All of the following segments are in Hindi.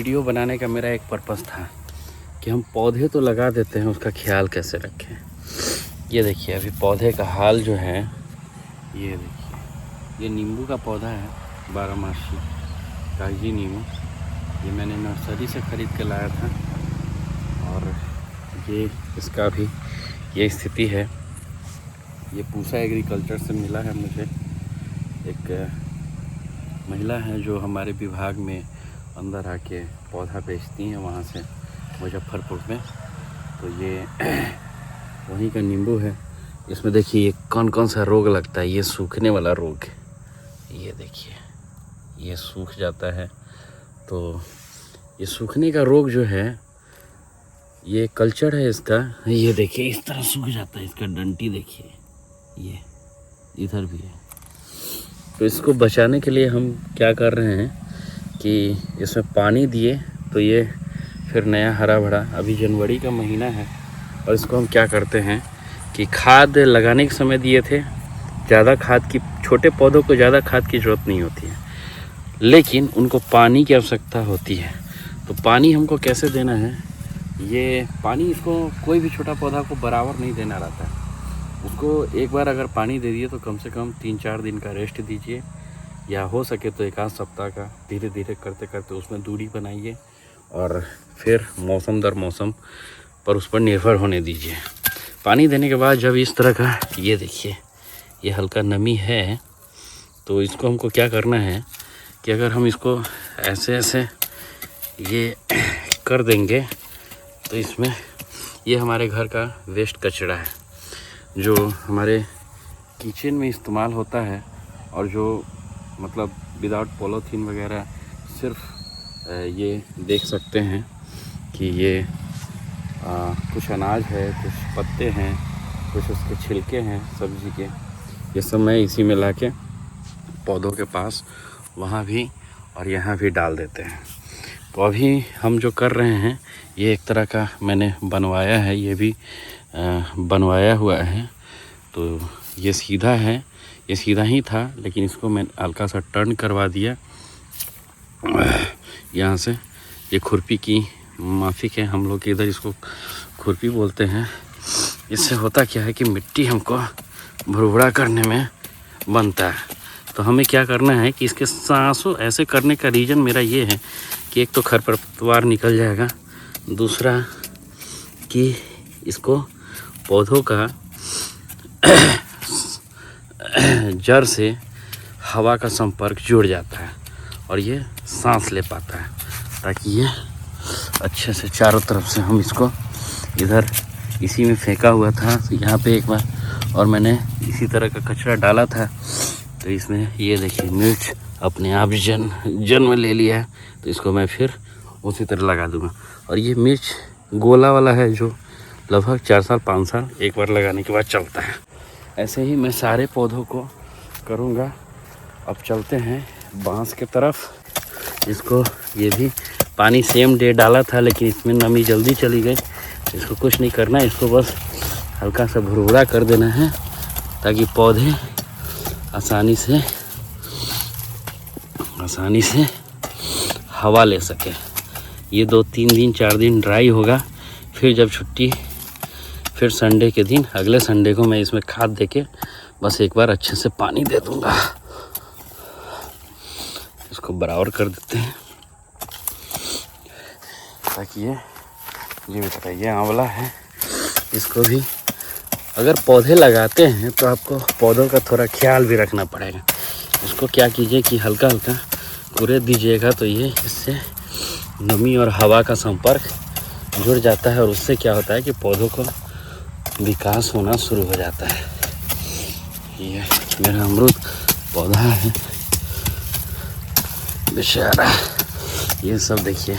वीडियो बनाने का मेरा एक पर्पस था कि हम पौधे तो लगा देते हैं, उसका ख्याल कैसे रखें। ये देखिए अभी पौधे का हाल जो है, ये देखिए ये नींबू का पौधा है, 12 मासी कागजी नींबू। ये मैंने नर्सरी से ख़रीद के लाया था और ये इसका भी ये स्थिति है। ये पूसा एग्रीकल्चर से मिला है मुझे। एक महिला है जो हमारे विभाग में अंदर आके पौधा बेचती हैं वहाँ से, मुजफ्फरपुर में। तो ये वहीं का नींबू है। इसमें देखिए ये कौन कौन सा रोग लगता है। ये सूखने वाला रोग, ये देखिए ये सूख जाता है। तो ये सूखने का रोग जो है, ये कल्चर है इसका। ये देखिए इस तरह सूख जाता है, इसका डंटी देखिए, ये इधर भी है। तो इसको बचाने के लिए हम क्या कर रहे हैं कि इसमें पानी दिए तो ये फिर नया हरा भरा। अभी जनवरी का महीना है और इसको हम क्या करते हैं कि खाद लगाने के समय दिए थे। ज़्यादा खाद की, छोटे पौधों को ज़्यादा खाद की ज़रूरत नहीं होती है, लेकिन उनको पानी की आवश्यकता होती है। तो पानी हमको कैसे देना है, ये पानी इसको कोई भी छोटा पौधा को बराबर नहीं देना रहता है। उसको एक बार अगर पानी दे दिए तो कम से कम 3-4 दिन का रेस्ट दीजिए, या हो सके तो 1 आध सप्ताह का धीरे धीरे करते करते उसमें दूरी बनाइए और फिर मौसम दर मौसम पर उस पर निर्भर होने दीजिए। पानी देने के बाद जब इस तरह का, ये देखिए ये हल्का नमी है, तो इसको हमको क्या करना है कि अगर हम इसको ऐसे ऐसे ये कर देंगे तो इसमें, ये हमारे घर का वेस्ट कचरा है जो हमारे किचन में इस्तेमाल होता है और जो मतलब विदाउट पॉलीथीन वगैरह, सिर्फ ये देख सकते हैं कि ये कुछ अनाज है, कुछ पत्ते हैं, कुछ उसके छिलके हैं सब्ज़ी के। ये सब मैं इसी में लाके पौधों के पास वहाँ भी और यहाँ भी डाल देते हैं। तो अभी हम जो कर रहे हैं, ये एक तरह का मैंने बनवाया है, ये भी बनवाया हुआ है। तो ये सीधा है, ये सीधा ही था, लेकिन इसको मैं हल्का सा टर्न करवा दिया यहाँ से। ये खुरपी की माफिक है, हम लोग इधर इसको खुरपी बोलते हैं। इससे होता क्या है कि मिट्टी हमको भुरभुरा करने में बनता है। तो हमें क्या करना है कि इसके सांसों ऐसे करने का रीज़न मेरा ये है कि एक तो खरपतवार निकल जाएगा, दूसरा कि इसको पौधों का जड़ से हवा का संपर्क जुड़ जाता है और ये सांस ले पाता है, ताकि ये अच्छे से चारों तरफ से हम इसको, इधर इसी में फेंका हुआ था यहाँ पे एक बार, और मैंने इसी तरह का कचरा डाला था। तो इसमें ये देखिए मिर्च अपने आप जन्म ले लिया है। तो इसको मैं फिर उसी तरह लगा दूँगा। और ये मिर्च गोला वाला है जो लगभग 4 साल 5 साल एक बार लगाने के बाद चलता है। ऐसे ही मैं सारे पौधों को करूँगा। अब चलते हैं बांस के तरफ। इसको ये भी पानी सेम डे डाला था, लेकिन इसमें नमी जल्दी चली गई। इसको कुछ नहीं करना है, इसको बस हल्का सा भुरभुरा कर देना है ताकि पौधे आसानी से हवा ले सके। ये 2-3 दिन 4 दिन ड्राई होगा, फिर जब छुट्टी, फिर संडे के दिन, अगले संडे को मैं इसमें खाद देके बस एक बार अच्छे से पानी दे दूँगा। इसको बराबर कर देते हैं ताकि ये भी बताइए आंवला है। इसको भी अगर पौधे लगाते हैं तो आपको पौधों का थोड़ा ख्याल भी रखना पड़ेगा। इसको क्या कीजिए कि हल्का हल्का कुरेद दीजिएगा, तो ये इससे नमी और हवा का संपर्क जुड़ जाता है और उससे क्या होता है कि पौधों को विकास होना शुरू हो जाता है। ये मेरा अमरूद पौधा है बेचारा। ये सब देखिए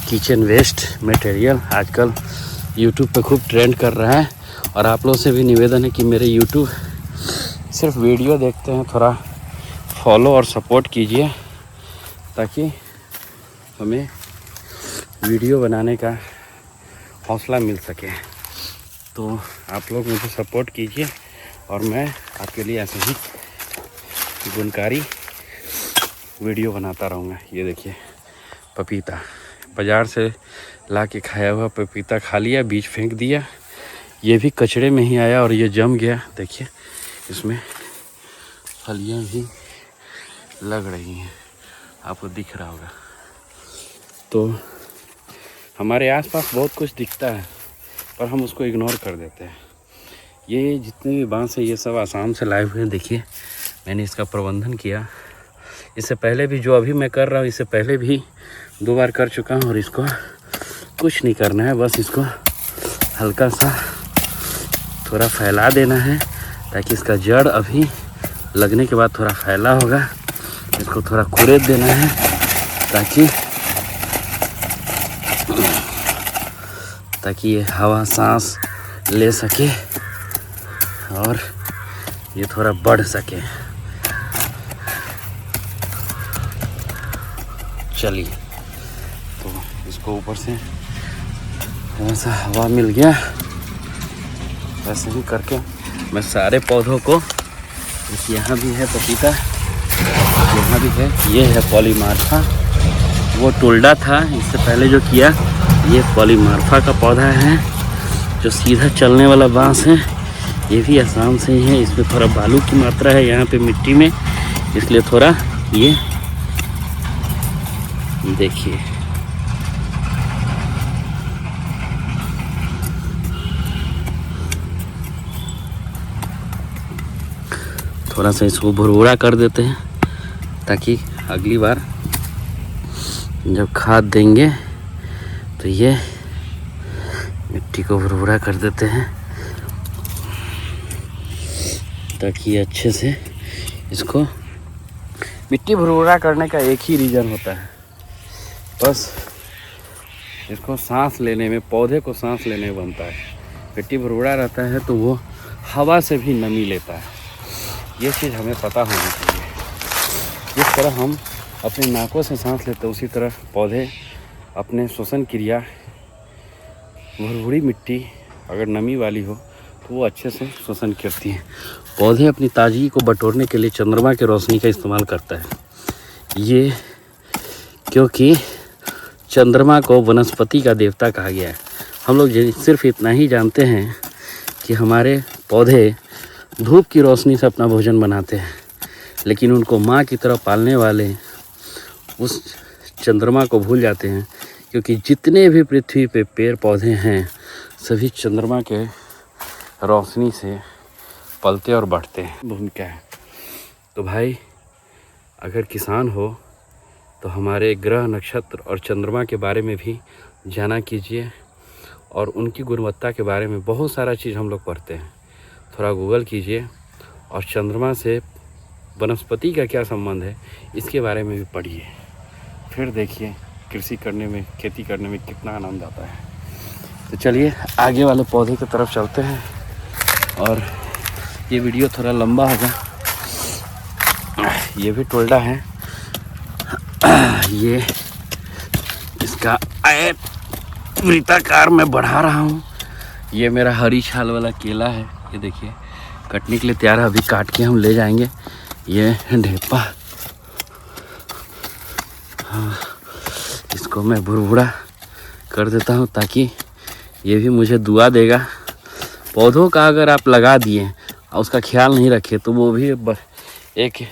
किचन वेस्ट मटेरियल आजकल यूट्यूब पे खूब ट्रेंड कर रहा है। और आप लोगों से भी निवेदन है कि मेरे यूट्यूब सिर्फ वीडियो देखते हैं, थोड़ा फॉलो और सपोर्ट कीजिए ताकि हमें वीडियो बनाने का हौसला मिल सके। तो आप लोग मुझे सपोर्ट कीजिए और मैं आपके लिए ऐसे ही गुणकारी वीडियो बनाता रहूँगा। ये देखिए पपीता। बाज़ार से ला के खाया हुआ पपीता खा लिया, बीज फेंक दिया। ये भी कचड़े में ही आया और ये जम गया। देखिए इसमें फलियाँ भी लग रही हैं, आपको दिख रहा होगा। तो हमारे आसपास बहुत कुछ दिखता है पर हम उसको इग्नोर कर देते हैं। ये जितने भी बांस हैं ये सब आसाम से लाए हुए हैं। देखिए मैंने इसका प्रबंधन किया, इससे पहले भी जो अभी मैं कर रहा हूँ इससे पहले भी 2 बार कर चुका हूँ। और इसको कुछ नहीं करना है, बस इसको हल्का सा थोड़ा फैला देना है ताकि इसका जड़ अभी लगने के बाद थोड़ा फैला होगा। इसको थोड़ा कुरेद देना है ताकि ये हवा सांस ले सके और ये थोड़ा बढ़ सके। चलिए, तो इसको ऊपर से थोड़ा सा हवा मिल गया। वैसे ही करके मैं सारे पौधों को, यहाँ भी है पपीता, यहाँ भी है, ये है पॉलीमार्फा, वो टुल्डा था इससे पहले जो किया। ये पॉलीमार्फा का पौधा है जो सीधा चलने वाला बांस है। ये भी आसाम से ही है। इसमें थोड़ा बालू की मात्रा है यहाँ पे मिट्टी में, इसलिए थोड़ा ये देखिए थोड़ा सा इसको भुरभुरा कर देते हैं ताकि अगली बार जब खाद देंगे तो ये मिट्टी को भुरभुरा कर देते हैं ताकि अच्छे से इसको। मिट्टी भुरभुरा करने का एक ही रीज़न होता है, बस इसको सांस लेने में, पौधे को सांस लेने में बनता है। मिट्टी भुरभुरा रहता है तो वो हवा से भी नमी लेता है। ये चीज़ हमें पता होनी चाहिए। जिस तरह हम अपनी नाकों से सांस लेते हैं उसी तरह पौधे अपने श्वसन क्रिया, भुरभुरी मिट्टी अगर नमी वाली हो तो वो अच्छे से श्वसन करती है। पौधे अपनी ताजगी को बटोरने के लिए चंद्रमा की रोशनी का इस्तेमाल करता है। ये क्योंकि चंद्रमा को वनस्पति का देवता कहा गया है। हम लोग सिर्फ इतना ही जानते हैं कि हमारे पौधे धूप की रोशनी से अपना भोजन बनाते हैं, लेकिन उनको माँ की तरह पालने वाले उस चंद्रमा को भूल जाते हैं, क्योंकि जितने भी पृथ्वी पे पेड़ पौधे हैं सभी चंद्रमा के रोशनी से पलते और बढ़ते हैं। भूमिका है। तो भाई अगर किसान हो तो हमारे ग्रह, नक्षत्र और चंद्रमा के बारे में भी जाना कीजिए और उनकी गुणवत्ता के बारे में बहुत सारा चीज़ हम लोग पढ़ते हैं। थोड़ा गूगल कीजिए और चंद्रमा से वनस्पति का क्या संबंध है इसके बारे में भी पढ़िए। फिर देखिए कृषि करने में, खेती करने में कितना आनंद आता है। तो चलिए आगे वाले पौधे की तरफ चलते हैं और ये वीडियो थोड़ा लंबा होगा। ये भी टोल्डा है। ये इसका वृत्ताकार में बढ़ा रहा हूँ। ये मेरा हरी छाल वाला केला है। ये देखिए कटने के लिए तैयार है, अभी काट के हम ले जाएंगे। ये ढेपा, हाँ, इसको मैं भुरभुरा कर देता हूँ ताकि ये भी मुझे दुआ देगा। पौधों का अगर आप लगा दिए और उसका ख्याल नहीं रखे तो वो भी एक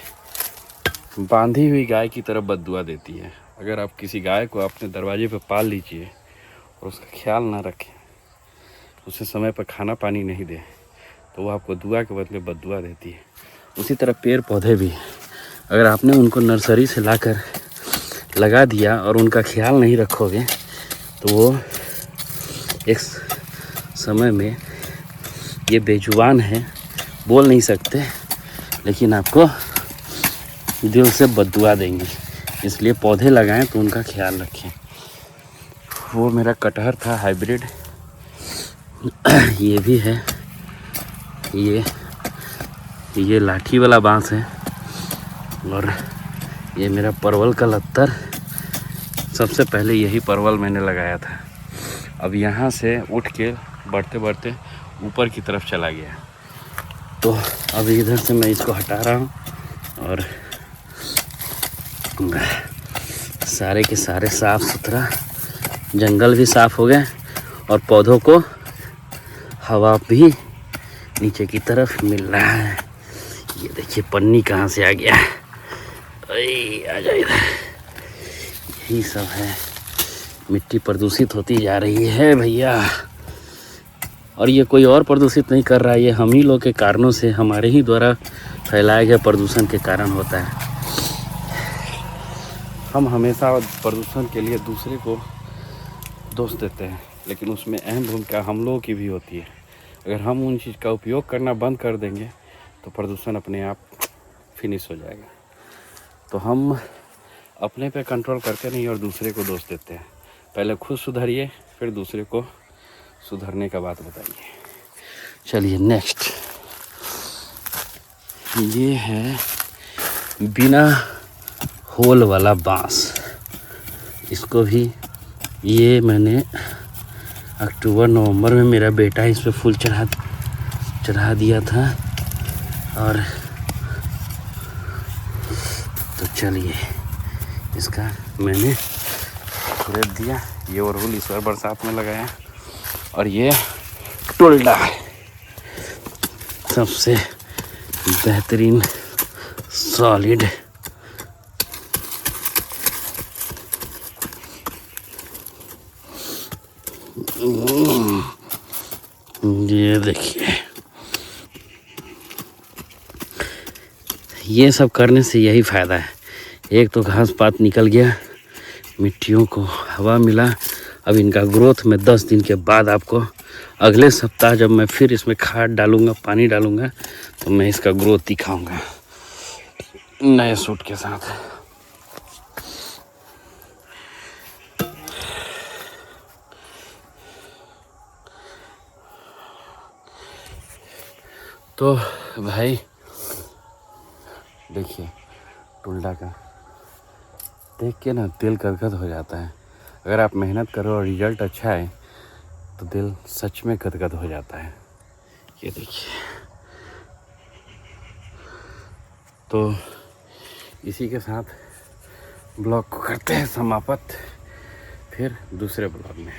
बांधी हुई गाय की तरह बद्दुआ देती है। अगर आप किसी गाय को अपने दरवाजे पर पाल लीजिए और उसका ख्याल ना रखें, उसे समय पर खाना पानी नहीं दें, तो वो आपको दुआ के बदले बद्दुआ देती है। उसी तरह पेड़ पौधे भी, अगर आपने उनको नर्सरी से लाकर लगा दिया और उनका ख्याल नहीं रखोगे तो वो एक समय में ये बेजुबान है, बोल नहीं सकते, लेकिन आपको दिल से बद्दुआ देंगे। इसलिए पौधे लगाएं तो उनका ख्याल रखें। वो मेरा कटहर था हाइब्रिड, ये भी है। ये लाठी वाला बांस है और ये मेरा परवल का लत्तर। सबसे पहले यही परवल मैंने लगाया था। अब यहाँ से उठ के बढ़ते बढ़ते ऊपर की तरफ चला गया, तो अब इधर से मैं इसको हटा रहा हूँ और सारे के सारे साफ़ सुथरा जंगल भी साफ हो गए और पौधों को हवा भी नीचे की तरफ मिल रहा है। ये देखिए पन्नी कहाँ से आ गया। आ जाए इधर। यही सब है, मिट्टी प्रदूषित होती जा रही है भैया। और ये कोई और प्रदूषित नहीं कर रहा है, ये हम ही लोग के कारणों से, हमारे ही द्वारा फैलाए गए प्रदूषण के कारण होता है। हम हमेशा प्रदूषण के लिए दूसरे को दोष देते हैं, लेकिन उसमें अहम भूमिका हम लोगों की भी होती है। अगर हम उन चीज़ का उपयोग करना बंद कर देंगे तो प्रदूषण अपने आप फिनिश हो जाएगा। तो हम अपने पे कंट्रोल करते नहीं और दूसरे को दोष देते हैं। पहले खुद सुधरिए, फिर दूसरे को सुधरने का बात बताइए। चलिए नेक्स्ट, ये है बिना होल वाला बांस। इसको भी ये मैंने अक्टूबर नवंबर में मेरा बेटा इस पे फूल चढ़ा दिया था। और तो चलिए इसका मैंने खरीद दिया। ये अड़हुल इस बार बरसात में लगाया। और ये टुलडा सबसे बेहतरीन सॉलिड ये देखिए, ये सब करने से यही फ़ायदा है। एक तो घास पात निकल गया, मिट्टियों को हवा मिला। अब इनका ग्रोथ में 10 दिन के बाद आपको अगले सप्ताह जब मैं फिर इसमें खाद डालूंगा, पानी डालूंगा, तो मैं इसका ग्रोथ दिखाऊंगा नए सूट के साथ। तो भाई देखिए, टुलडा का देख के ना दिल गदगद हो जाता है। अगर आप मेहनत करो और रिजल्ट अच्छा है तो दिल सच में गदगद हो जाता है। ये देखिए, तो इसी के साथ ब्लॉग को करते हैं समाप्त, फिर दूसरे ब्लॉग में।